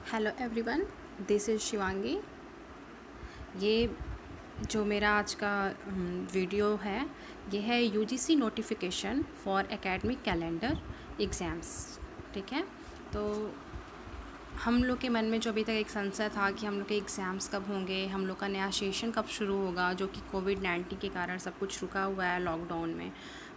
Hello everyone, this is Shivangi. ये जो मेरा आज का वीडियो है, ये है UGC notification for academic calendar exams. ठीक है, तो हम लोग के मन में जो अभी तक एक संशय था कि हम लोग के एग्ज़ाम्स कब होंगे, हम लोग का नया सेशन कब शुरू होगा, जो कि कोविड-19 के कारण सब कुछ रुका हुआ है लॉकडाउन में।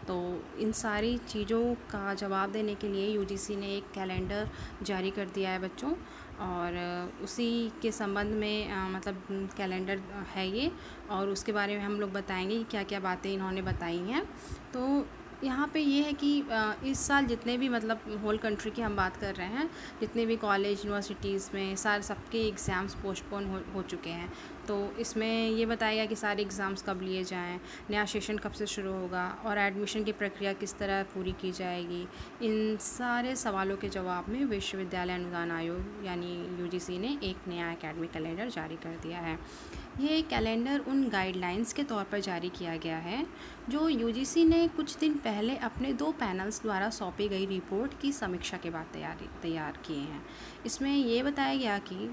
तो इन सारी चीज़ों का जवाब देने के लिए यूजीसी ने एक कैलेंडर जारी कर दिया है बच्चों, और उसी के संबंध में मतलब कैलेंडर है ये, और उसके बारे में हम लोग बताएंगे कि क्या क्या बातें इन्होंने बताई हैं। तो यहाँ पे ये है कि इस साल जितने भी मतलब होल कंट्री की हम बात कर रहे हैं, जितने भी कॉलेज यूनिवर्सिटीज़ में सारे सबके एग्ज़ाम्स पोस्टपोन हो चुके हैं। तो इसमें ये बताया गया कि सारे एग्ज़ाम्स कब लिए जाएं, नया सेशन कब से शुरू होगा, और एडमिशन की प्रक्रिया किस तरह पूरी की जाएगी। इन सारे सवालों के जवाब में विश्वविद्यालय अनुदान आयोग यानी यूजीसी ने एक नया एकेडमिक कैलेंडर जारी कर दिया है। ये कैलेंडर उन गाइडलाइंस के तौर पर जारी किया गया है जो यूजीसी ने कुछ दिन पहले अपने 2 पैनल्स द्वारा सौंपी गई रिपोर्ट की समीक्षा के बाद तैयार किए हैं। इसमें ये बताया गया कि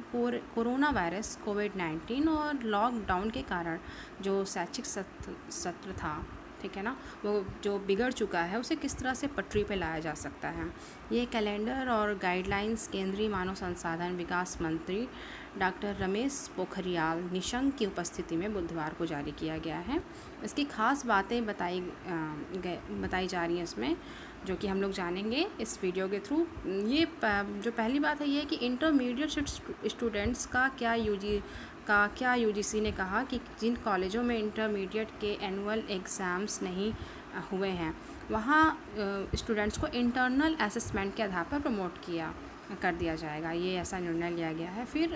कोरोना वायरस कोविड-19 और लॉकडाउन के कारण जो शैक्षिक सत्र था, ठीक है ना, वो जो बिगड़ चुका है उसे किस तरह से पटरी पे लाया जा सकता है। ये कैलेंडर और गाइडलाइंस केंद्रीय मानव संसाधन विकास मंत्री डॉक्टर रमेश पोखरियाल निशंक की उपस्थिति में बुधवार को जारी किया गया है। इसकी खास बातें बताई जा रही हैं इसमें, जो कि हम लोग जानेंगे इस वीडियो के थ्रू। ये जो पहली बात है ये है कि इंटरमीडिएट स्टूडेंट्स का क्या यूजीसी ने कहा कि जिन कॉलेजों में इंटरमीडिएट के एनुअल एग्ज़ाम्स नहीं हुए हैं, वहाँ स्टूडेंट्स को इंटरनल असेसमेंट के आधार पर प्रमोट कर दिया जाएगा। ये ऐसा निर्णय लिया गया है। फिर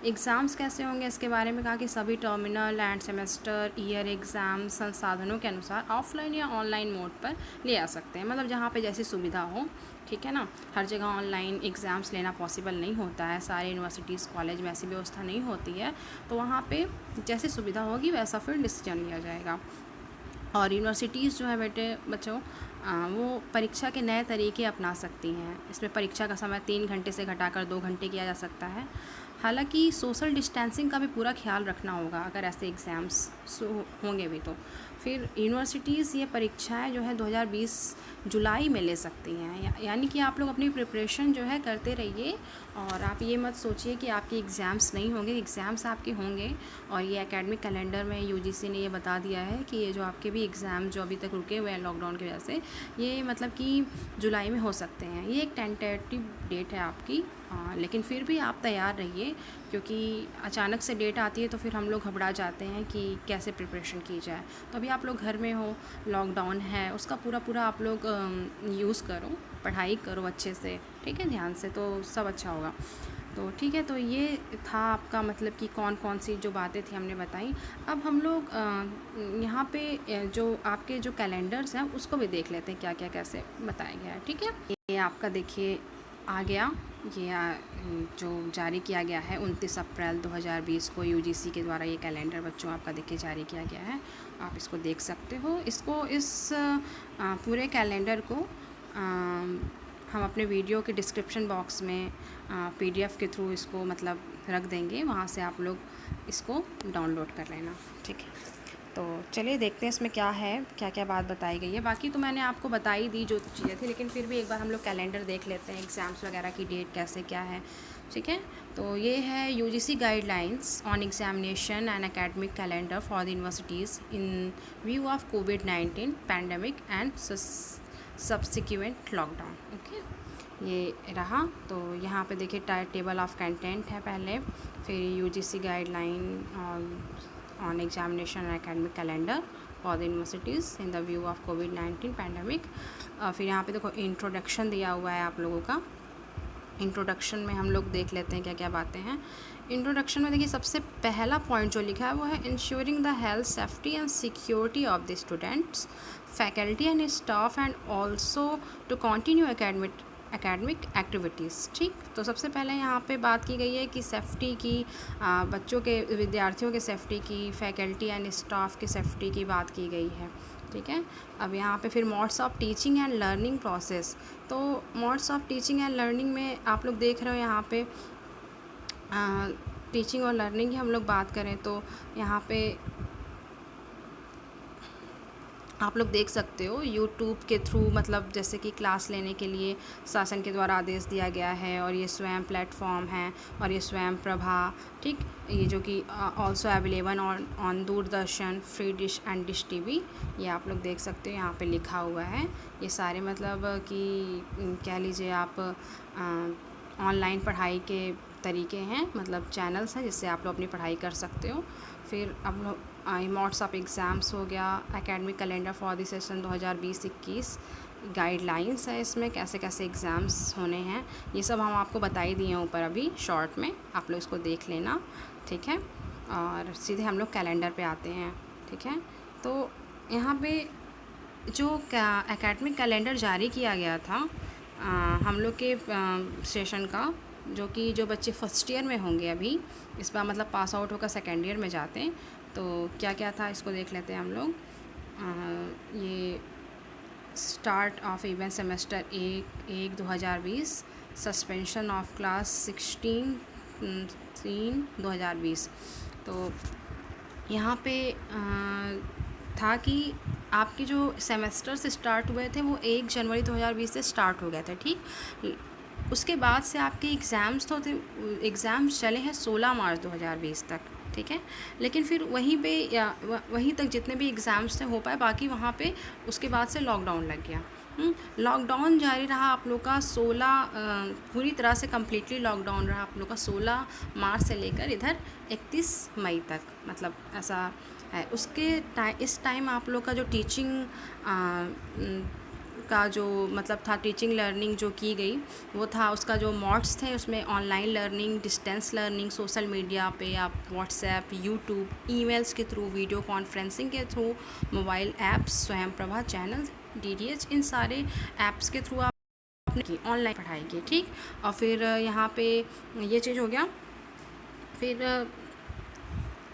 एग्ज़ाम्स कैसे होंगे इसके बारे में कहा कि सभी terminal end semester year exam संसाधनों के अनुसार ऑफलाइन या ऑनलाइन मोड पर ले आ सकते हैं, मतलब जहाँ पे जैसी सुविधा हो। ठीक है ना, हर जगह ऑनलाइन एग्ज़ाम्स लेना पॉसिबल नहीं होता है, सारे यूनिवर्सिटीज़ कॉलेज में ऐसी व्यवस्था नहीं होती है। तो वहाँ पे जैसी सुविधा होगी वैसा फिर डिसीजन लिया जाएगा। और यूनिवर्सिटीज़ जो है बच्चों वो परीक्षा के नए तरीके अपना सकती हैं। इसमें परीक्षा का समय 3 घंटे से घटाकर 2 घंटे किया जा सकता है। हालांकि सोशल डिस्टेंसिंग का भी पूरा ख्याल रखना होगा अगर ऐसे एग्ज़ाम्स होंगे भी तो। फिर यूनिवर्सिटीज़ ये परीक्षाएं जो है 2020 जुलाई में ले सकती हैं, यानी कि आप लोग अपनी प्रिपरेशन जो है करते रहिए, और आप ये मत सोचिए कि आपके एग्ज़ाम्स नहीं होंगे। एग्ज़ाम्स आपके होंगे, और ये एकेडमिक कैलेंडर में यूजीसी ने ये बता दिया है कि ये जो आपके भी एग्ज़ाम जो अभी तक रुके हुए हैं लॉकडाउन की वजह से, ये मतलब कि जुलाई में हो सकते हैं। ये एक टेंटेटिव डेट है आपकी, लेकिन फिर भी आप तैयार रहिए, क्योंकि अचानक से डेट आती है तो फिर हम लोग घबरा जाते हैं कि कैसे प्रिपरेशन की जाए। तो अभी आप लोग घर में हो, लॉकडाउन है, उसका पूरा आप लोग यूज़ करो, पढ़ाई करो अच्छे से, ठीक है, ध्यान से, तो सब अच्छा होगा। तो ठीक है, तो ये था आपका मतलब कि कौन कौन सी जो बातें थी हमने बताई। अब हम लोग यहाँ पे जो आपके जो कैलेंडर्स हैं उसको भी देख लेते हैं क्या क्या कैसे बताया गया है। ठीक है, ये आपका देखिए आ गया, ये जो जारी किया गया है 29 अप्रैल 2020 को यूजीसी के द्वारा ये कैलेंडर बच्चों आपका देखिए जारी किया गया है। आप इसको देख सकते हो। इस पूरे कैलेंडर को हम अपने वीडियो के डिस्क्रिप्शन बॉक्स में पीडीएफ के थ्रू इसको मतलब रख देंगे, वहाँ से आप लोग इसको डाउनलोड कर लेना। ठीक है, तो चलिए देखते हैं इसमें क्या है, क्या क्या बात बताई गई है। बाकी तो मैंने आपको बता ही दी जो चीज़ें थी, लेकिन फिर भी एक बार हम लोग कैलेंडर देख लेते हैं, एग्ज़ाम्स वगैरह की डेट कैसे क्या है। ठीक है, तो ये है UGC guidelines on examination and academic calendar for the universities in view of covid pandemic and subsequent lockdown. Okay, ये रहा। तो यहाँ पे देखिए टेबल ऑफ कंटेंट है पहले, फिर UGC guideline on examination and academic calendar for the universities in the view of covid pandemic. फिर यहाँ पे देखो इंट्रोडक्शन दिया हुआ है आप लोगों का। इंट्रोडक्शन में हम लोग देख लेते हैं क्या क्या बातें हैं। इंट्रोडक्शन में देखिए सबसे पहला पॉइंट जो लिखा है वो है ensuring the health safety and security of the students faculty and staff and also to continue academic activities. ठीक, तो सबसे पहले यहाँ पे बात की गई है कि सेफ्टी की, बच्चों के विद्यार्थियों के सेफ्टी की, फैकल्टी एंड स्टाफ की सेफ्टी की बात की गई है। ठीक है, अब यहाँ पे फिर modes of teaching and learning process. तो modes of teaching and learning में आप लोग देख रहे हो यहाँ पे टीचिंग और लर्निंग की हम लोग बात करें तो यहाँ पे आप लोग देख सकते हो यूट्यूब के थ्रू, मतलब जैसे कि क्लास लेने के लिए शासन के द्वारा आदेश दिया गया है, और ये स्वयं प्लेटफॉर्म है, और ये स्वयं प्रभा, ठीक, ये जो कि also available on Doordarshan, free dish and dish TV, ये आप लोग देख सकते हो, यहाँ पे लिखा हुआ है। ये सारे मतलब कि कह लीजिए आप ऑनलाइन पढ़ाई के तरीके हैं, मतलब चैनल्स हैं जिससे आप लोग अपनी पढ़ाई कर सकते हो। फिर अब लोग मोड्स ऑफ एग्ज़ाम्स हो गया, academic calendar for the session 2020-21, guidelines है इसमें कैसे कैसे एग्ज़ाम्स होने हैं, ये सब हम आपको बता ही दिए हैं ऊपर अभी शॉर्ट में, आप लोग इसको देख लेना, ठीक है। और सीधे हम लोग कैलेंडर पे आते हैं, ठीक है। तो यहाँ पे जो एकेडमिक कैलेंडर जारी किया गया था हम लोग के सेशन का, जो बच्चे फर्स्ट ईयर में होंगे अभी, इस बार मतलब पास आउट होकर सेकेंड ईयर में जाते हैं, तो क्या क्या था इसको देख लेते हैं हम लोग। ये start of event semester 1/1/2020, suspension of class 16/3/2020। तो यहाँ पे था कि आपके जो सेमेस्टर्स स्टार्ट हुए थे वो 1 जनवरी 2020 से स्टार्ट हो गए थे, ठीक। उसके बाद से आपके एग्ज़ाम्स चले हैं 16 मार्च 2020 तक, ठीक है। लेकिन फिर वहीं पे या वहीं तक जितने भी एग्ज़ाम्स थे हो पाए, बाकी वहाँ पे उसके बाद से लॉकडाउन लग गया। लॉकडाउन जारी रहा आप लोग का 16 पूरी तरह से कम्प्लीटली लॉकडाउन रहा आप लोग का 16 मार्च से लेकर इधर 31 मई तक, मतलब ऐसा है। इस टाइम आप लोग का जो टीचिंग का जो मतलब था, टीचिंग लर्निंग जो की गई वो था, उसका जो मॉड्स थे उसमें online learning, distance learning, social media पे आप व्हाट्सएप, यूट्यूब, ईमेल्स के थ्रू, वीडियो कॉन्फ्रेंसिंग के थ्रू, मोबाइल ऐप्स, स्वयं प्रभा चैनल, डीडीएच, इन सारे ऐप्स के थ्रू आपने की ऑनलाइन पढ़ाई की, ठीक। और फिर यहाँ पे ये चीज़ हो गया। फिर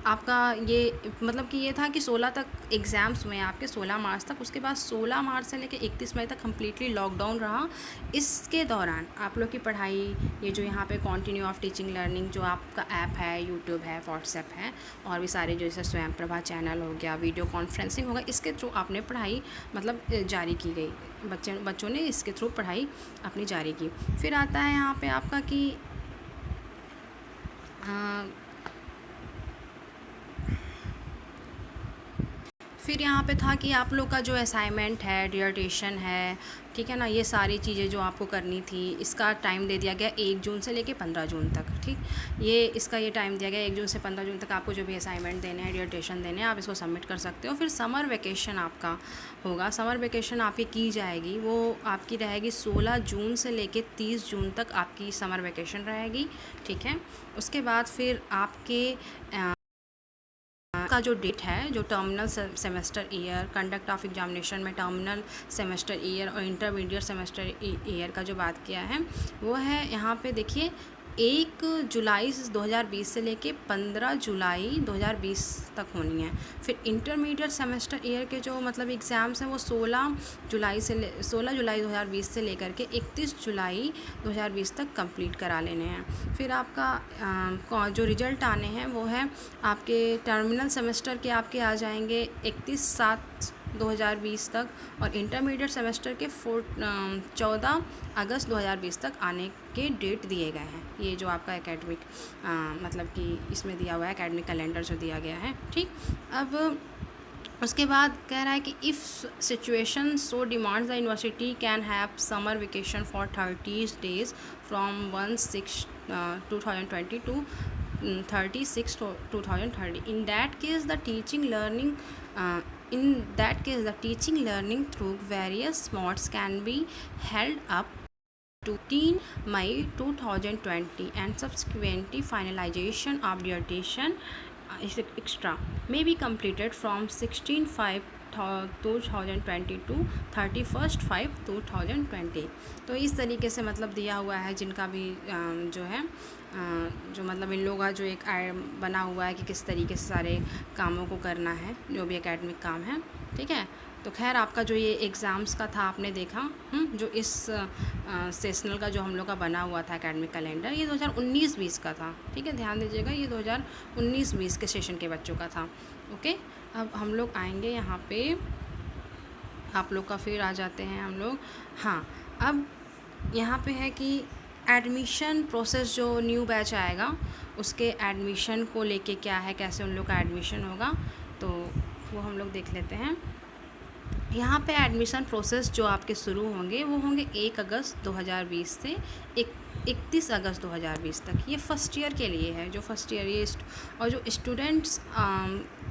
आपका ये मतलब कि ये था कि 16 तक एग्ज़ाम्स हुए हैं आपके, 16 मार्च तक। उसके बाद 16 मार्च से लेकर 31 मई तक कम्प्लीटली लॉकडाउन रहा। इसके दौरान आप लोग की पढ़ाई, ये जो यहाँ पे कंटिन्यू ऑफ टीचिंग लर्निंग जो आपका ऐप है, यूट्यूब है, व्हाट्सएप है, और भी सारे जो जैसे स्वयं प्रभा चैनल हो गया, वीडियो कॉन्फ्रेंसिंग होगा, इसके थ्रू आपने पढ़ाई मतलब जारी की गई। बच्चों ने इसके थ्रू पढ़ाई अपनी जारी की। फिर आता है यहाँ पर आपका कि फिर यहाँ पे था कि आप लोग का जो असाइनमेंट है, डिसर्टेशन है, ठीक है ना, ये सारी चीज़ें जो आपको करनी थी, इसका टाइम दे दिया गया 1 जून से लेके 15 जून तक, ठीक। ये टाइम दिया गया 1 जून से 15 जून तक, आपको जो भी असाइनमेंट देने हैं, डिसर्टेशन देने हैं, आप इसको सबमिट कर सकते हो। फिर समर वेकेशन आपका होगा, समर वेकेशन आपकी की जाएगी, वो आपकी रहेगी 16 जून से लेके 30 जून तक आपकी समर वेकेशन रहेगी, ठीक है। उसके बाद फिर आपके का जो डेट है, जो terminal semester year, conduct of examination में टर्मिनल सेमेस्टर ईयर और इंटरमीडिएट सेमेस्टर ईयर का जो बात किया है वो है यहाँ पे देखिए 1 जुलाई 2020 से लेके 15 जुलाई 2020 तक होनी है। फिर इंटरमीडिएट सेमेस्टर ईयर के जो मतलब एग्ज़ाम्स हैं वो 16 जुलाई 2020 से लेकर के 31 जुलाई 2020 तक कंप्लीट करा लेने हैं। फिर आपका जो रिज़ल्ट आने हैं वो है आपके टर्मिनल सेमेस्टर के आपके आ जाएंगे 31/7/2020 तक, और इंटरमीडिएट सेमेस्टर के 14 अगस्त 2020 तक आने के डेट दिए गए हैं। ये जो आपका एकेडमिक मतलब कि इसमें दिया हुआ है, एकेडमिक कैलेंडर जो दिया गया है, ठीक। अब उसके बाद कह रहा है कि if situation so demands the university can have summer vacation for 30 days from 1/6/2020 to 30/6/2030. In that case, the teaching learning through various modes can be held up to 15 May 2020, and subsequently finalization of dissertation extra may be completed from 16/5/2020 to 31/5/2020. तो इस तरीके से मतलब दिया हुआ है जिनका भी जो है जो मतलब इन लोगों का जो एक बना हुआ है कि किस तरीके से सारे कामों को करना है, जो भी एकेडमिक काम है, ठीक है। तो खैर आपका जो ये एग्ज़ाम्स का था आपने देखा, जो इस सेशनल का जो हम लोग का बना हुआ था एकेडमिक कैलेंडर, ये 2019-20 का था। ठीक है, ध्यान दीजिएगा, ये 2019-20 के सेशन के बच्चों का था। ओके, अब हम लोग आएंगे यहाँ पे, आप लोग का फिर आ जाते हैं हम लोग। हाँ, अब यहाँ पे है कि एडमिशन प्रोसेस, जो न्यू बैच आएगा उसके एडमिशन को लेके क्या है, कैसे उन लोग का एडमिशन होगा, तो वो हम लोग देख लेते हैं। यहाँ पे एडमिशन प्रोसेस जो आपके शुरू होंगे वो होंगे 1 अगस्त 2020 से 31 अगस्त 2020 तक। ये फ़र्स्ट ईयर के लिए है, जो फर्स्ट ईयर ये और जो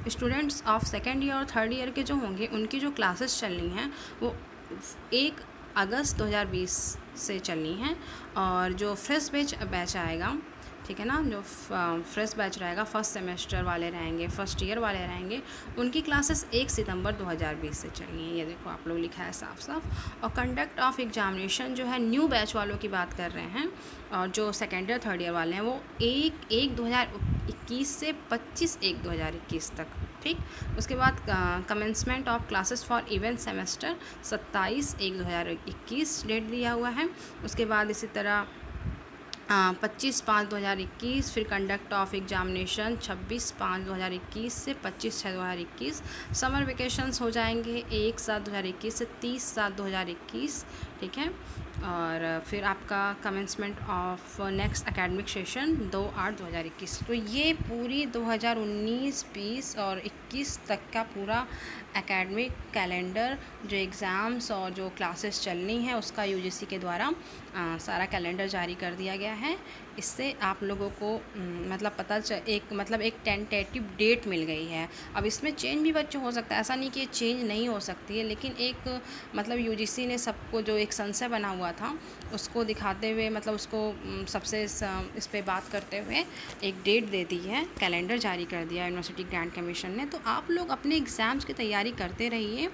स्टूडेंट्स ऑफ सेकेंड ईयर और थर्ड ईयर के जो होंगे उनकी जो क्लासेस चलनी हैं वो 1 अगस्त 2020 से चलनी है। और जो फ्रेश बैच आएगा, ठीक है ना, जो फ्रेश बैच रहेगा, फर्स्ट सेमेस्टर वाले रहेंगे, फर्स्ट ईयर वाले रहेंगे, उनकी क्लासेस 1 सितंबर 2020 से चलनी है। ये देखो आप लोग लिखा है साफ साफ। और कंडक्ट ऑफ एग्जामिनेशन जो है न्यू बैच वालों की बात कर रहे हैं, और जो सेकेंड ईयर थर्ड ईयर वाले हैं वो 1/1/2021 से 25/1/2021 तक। ठीक, उसके बाद commencement of classes for event semester 27/1/2021 date दिया हुआ है। उसके बाद इसी तरह 25/5/2021, फिर कंडक्ट ऑफ एग्जामिनेशन 26/5/2021 से 25/6/2021। समर वेकेशंस हो जाएंगे 1/7/2021 से 30/7/2021। ठीक है, और फिर आपका commencement of next academic session 2/8/2021। तो ये पूरी 2019, 20 और 21 तक का पूरा एकेडमिक कैलेंडर, जो एग्ज़ाम्स और जो क्लासेस चलनी है उसका यूजीसी के द्वारा सारा कैलेंडर जारी कर दिया गया है। इससे आप लोगों को मतलब एक टेंटेटिव डेट मिल गई है। अब इसमें चेंज भी बच्चों हो सकता है, ऐसा नहीं कि ये चेंज नहीं हो सकती है, लेकिन एक मतलब यूजीसी ने सबको जो एक संशय बना हुआ था उसको दिखाते हुए, मतलब उसको सबसे इस पे बात करते हुए एक डेट दे दी है, कैलेंडर जारी कर दिया यूनिवर्सिटी ग्रांट कमीशन ने। तो आप लोग अपने एग्ज़ाम्स की तैयारी करते रहिए,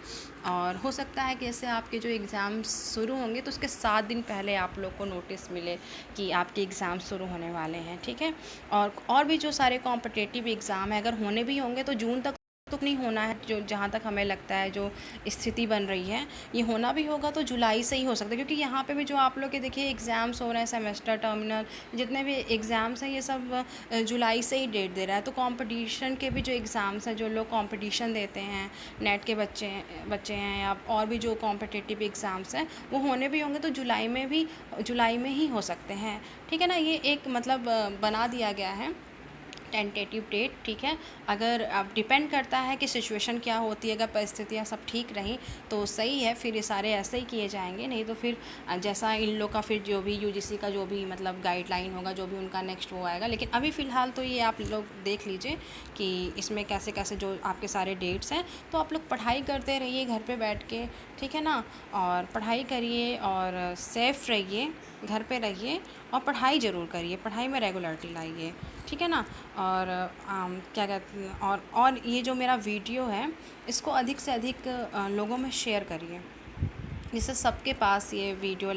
और हो सकता है कि जैसे आपके जो एग्ज़ाम्स शुरू होंगे तो उसके 7 दिन पहले आप लोग को नोटिस मिले कि आपके एग्ज़ाम्स शुरू होने वाले हैं। ठीक है, और भी जो सारे कॉम्पिटिटिव एग्ज़ाम है अगर होने भी होंगे तो जून तक तो नहीं होना है, जो जहाँ तक हमें लगता है जो स्थिति बन रही है, ये होना भी होगा तो जुलाई से ही हो सकता है, क्योंकि यहाँ पे भी जो आप लोग के देखिए एग्ज़ाम्स हो रहे हैं, सेमेस्टर, टर्मिनल, जितने भी एग्ज़ाम्स हैं ये सब जुलाई से ही डेट दे रहा है। तो कंपटीशन के भी जो एग्ज़ाम्स हैं, जो लोग कंपटीशन देते हैं, नेट के बच्चे हैं या और भी जो कॉम्पिटिटिव एग्ज़ाम्स हैं वो होने भी होंगे तो जुलाई में ही हो सकते हैं। ठीक है ना, ये एक मतलब बना दिया गया है टेंटेटिव डेट। ठीक है, अगर अब डिपेंड करता है कि सिचुएशन क्या होती है, अगर परिस्थितियाँ सब ठीक रहीं तो सही है, फिर ये सारे ऐसे ही किए जाएंगे, नहीं तो फिर जैसा इन लोग का फिर जो भी यूजीसी का जो भी मतलब गाइडलाइन होगा, जो भी उनका नेक्स्ट वो आएगा। लेकिन अभी फ़िलहाल तो ये आप लोग देख लीजिए कि इसमें कैसे कैसे जो आपके सारे डेट्स हैं, तो आप लोग पढ़ाई करते रहिए घर पे बैठ के, ठीक है ना, और पढ़ाई करिए और सेफ़ रहिए, घर पे रहिए और पढ़ाई ज़रूर करिए, पढ़ाई में रेगुलरिटी लाइए, ठीक है ना। और क्या कहते हैं, और ये जो मेरा वीडियो है इसको अधिक से अधिक लोगों में शेयर करिए, जिससे सबके पास ये वीडियो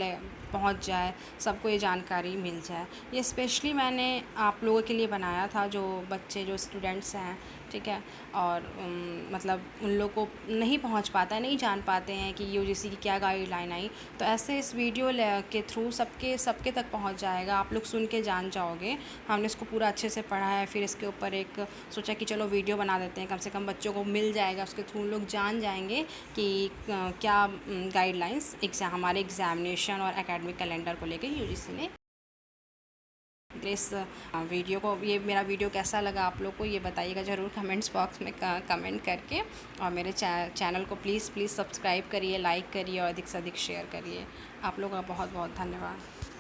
पहुंच जाए, सबको ये जानकारी मिल जाए। ये स्पेशली मैंने आप लोगों के लिए बनाया था, जो बच्चे जो स्टूडेंट्स हैं, ठीक है, और मतलब उन लोग को नहीं पहुंच पाता है, नहीं जान पाते हैं कि यूजीसी की क्या गाइडलाइन आई, तो ऐसे इस वीडियो के थ्रू सबके तक पहुंच जाएगा, आप लोग सुन के जान जाओगे। हमने इसको पूरा अच्छे से पढ़ा है, फिर इसके ऊपर एक सोचा कि चलो वीडियो बना देते हैं, कम से कम बच्चों को मिल जाएगा, उसके थ्रू लोग जान जाएंगे कि क्या गाइडलाइंस हमारे एग्ज़ामिनेशन और एकेडमिक कैलेंडर को लेकर यूजीसी ने। इस वीडियो को, ये मेरा वीडियो कैसा लगा आप लोग को ये बताइएगा ज़रूर कमेंट्स बॉक्स में कमेंट करके, और मेरे चैनल को प्लीज़ सब्सक्राइब करिए, लाइक करिए और अधिक से अधिक शेयर करिए। आप लोगों का बहुत बहुत धन्यवाद।